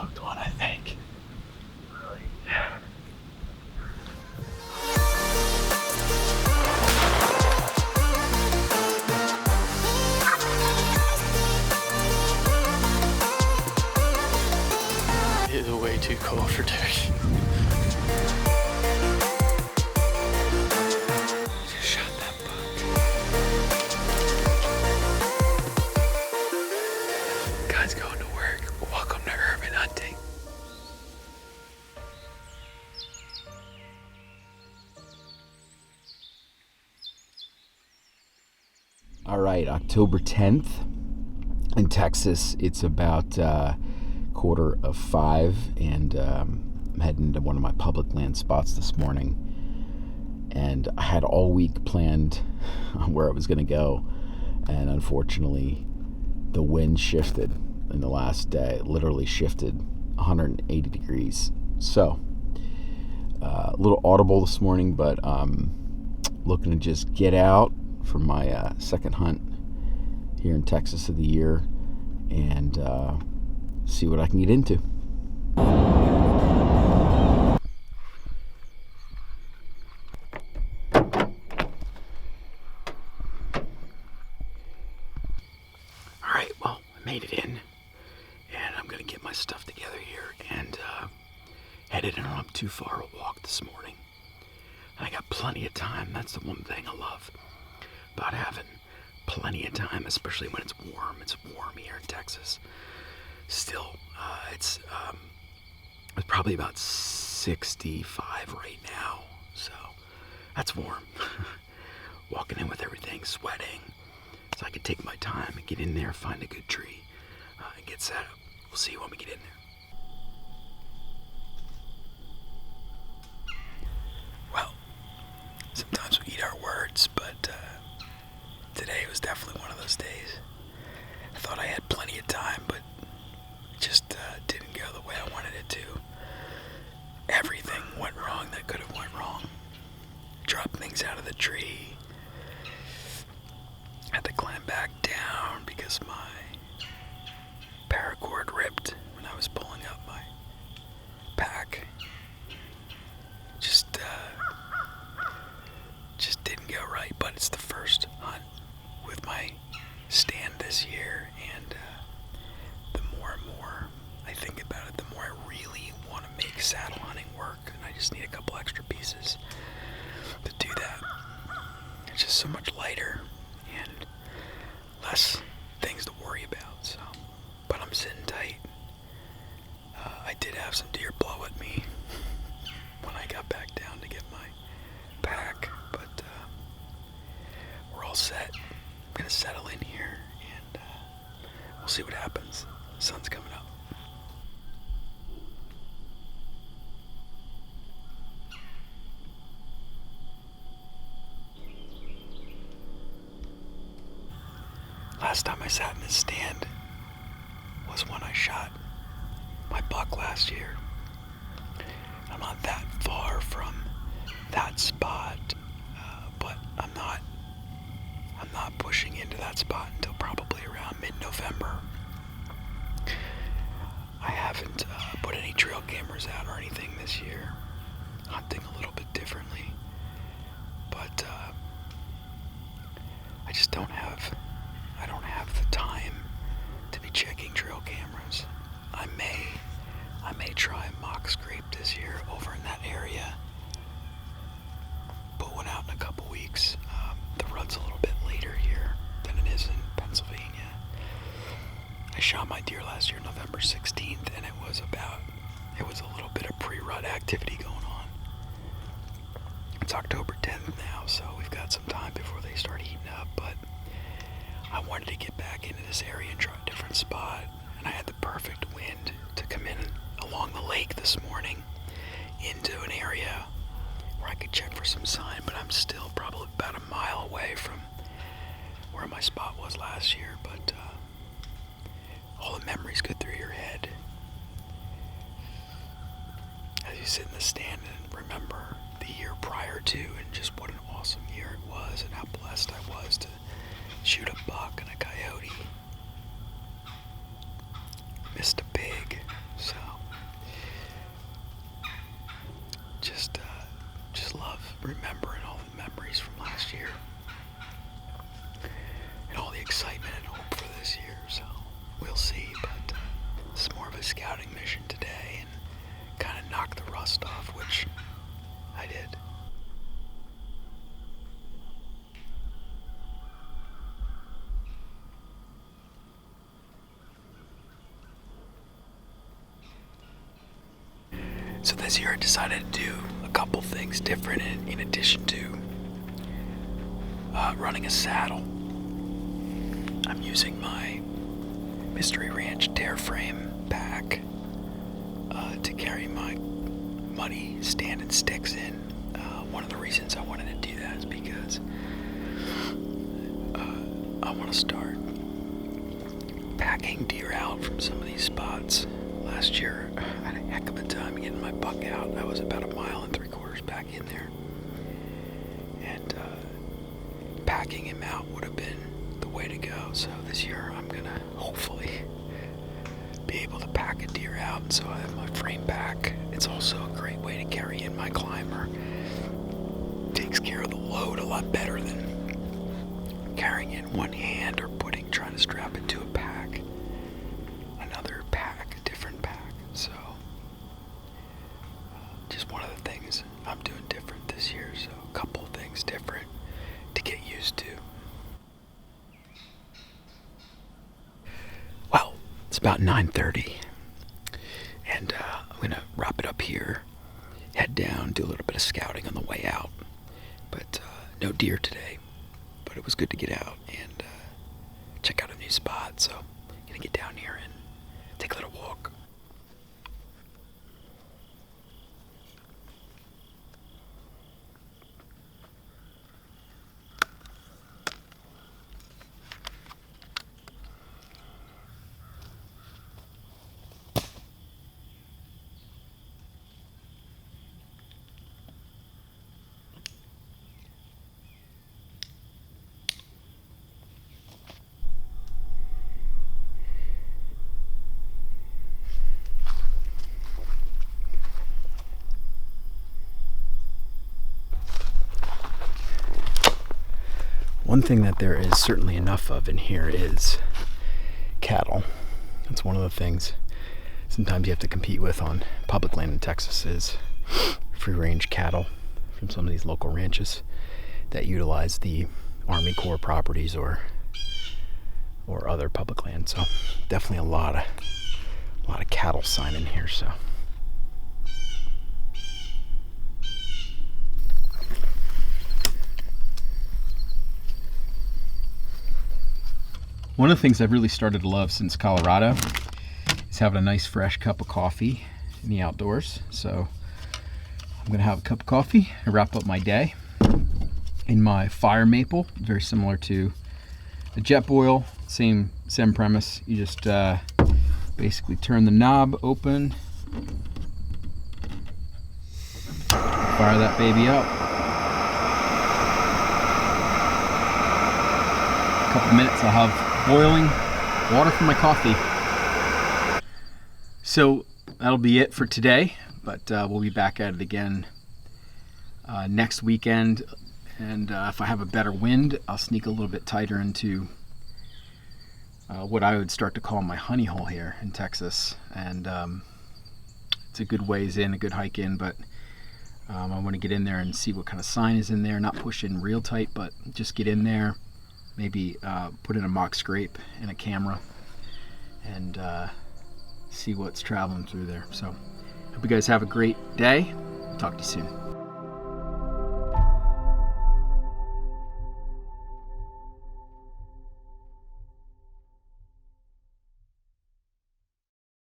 hooked one, I think. Really? Yeah. It is way too cold for turkey. Just shot that buck. Guys going to work. Welcome to urban hunting. All right, October 10th in Texas. It's about 4:45, and I'm heading to one of my public land spots this morning. And I had all week planned on where I was going to go, and unfortunately, the wind shifted in the last day. It literally shifted 180 degrees. So, a little audible this morning, but looking to just get out for my second hunt here in Texas of the year and see what I can get into. Alright, well, I made it in, and I'm going to get my stuff together here and headed in on up too far a walk this morning. I got plenty of time. That's the one thing I love about having plenty of time, especially when it's warm. It's warm here in Texas. Still, it's probably about 65 right now, so that's warm. Walking in with everything, sweating, so I can take my time and get in there, find a good tree, and get set up. We'll see you when we get in there. Well, sometimes we eat our words, but today was definitely one of those days. I thought I had plenty of time, but it just didn't go the way I wanted it to. Everything went wrong that could have went wrong. Dropped things out of the tree. Had to climb back down because my paracord ripped when I was pulling up my pack. Just didn't go right, but it's the first hunt with my stand this year, and the more and more I think about it, the more I really want to make saddle hunting work, and I just need a couple extra pieces to do that. It's just so much lighter and less things to worry about, so, but I'm sitting tight. I did have some deer blow at me when I got back down to get my pack, but we're all set. I'm gonna settle in here, and we'll see what happens. The sun's coming up. Last time I sat in this stand was when I shot my buck last year. I'm not that far from that spot, but I'm not pushing into that spot until probably around mid-November. I haven't put any trail cameras out or anything this year. Hunting a little bit differently, but I just don't have the time to be checking trail cameras. I may try a mock scrape this year over in that area. Put one out in a couple weeks. The rut's a little bit later here than it is in Pennsylvania. I shot my deer last year, November 16th, and it was a little bit of pre-rut activity going on. It's October 10th now, so we've got some time before they start heating up, but I wanted to get back into this area and try a different spot, and I had the perfect wind to come in along the lake this morning into an area where I could check for some sign, but I'm still probably about a mile away from where my spot was last year, but all the memories go through your head as you sit in the stand and remember the year prior to, and just what an awesome year it was, and how blessed I was to shoot a buck and a coyote. Missed a pig, so remembering all the memories from last year and all the excitement and hope for this year. So we'll see, but it's more of a scouting mission today and kind of knock the rust off, which I did. So this year I decided to do a couple things different in addition to running a saddle. I'm using my Mystery Ranch Dare Frame pack to carry my muddy stand and sticks in. One of the reasons I wanted to do that is because I want to start packing deer out from some of these spots. Last year, I had a heck of a time getting my buck out. I was about 1.75 miles back in there. And packing him out would have been the way to go. So this year, I'm going to hopefully be able to pack a deer out. And so I have my frame pack. It's also a great way to carry in my climber. Takes care of the load a lot better than carrying it in one hand or trying to strap it to a pack. Another pack, a different pack. So just one of the things I'm doing different this year. So a couple things different to get used to. Well, it's about 9:30 and I'm gonna wrap it up here, head down, do a little bit of scouting on the way out, but no deer today, but it was good to get out and check out a new spot. So I'm gonna get down here and take a little walk. One thing that there is certainly enough of in here is cattle. That's one of the things sometimes you have to compete with on public land in Texas is free range cattle from some of these local ranches that utilize the Army Corps properties or other public land. So definitely a lot of cattle sign in here. So one of the things I've really started to love since Colorado is having a nice fresh cup of coffee in the outdoors. So I'm gonna have a cup of coffee and wrap up my day in my fire maple, very similar to the Jetboil, same premise. You just basically turn the knob open, fire that baby up. A couple minutes, I'll have boiling water for my coffee. So that'll be it for today, but we'll be back at it again next weekend. And if I have a better wind, I'll sneak a little bit tighter into what I would start to call my honey hole here in Texas. And it's a good ways in, a good hike in, but I want to get in there and see what kind of sign is in there. Not push in real tight, but just get in there. Maybe put in a mock scrape and a camera and see what's traveling through there. So hope you guys have a great day. Talk to you soon.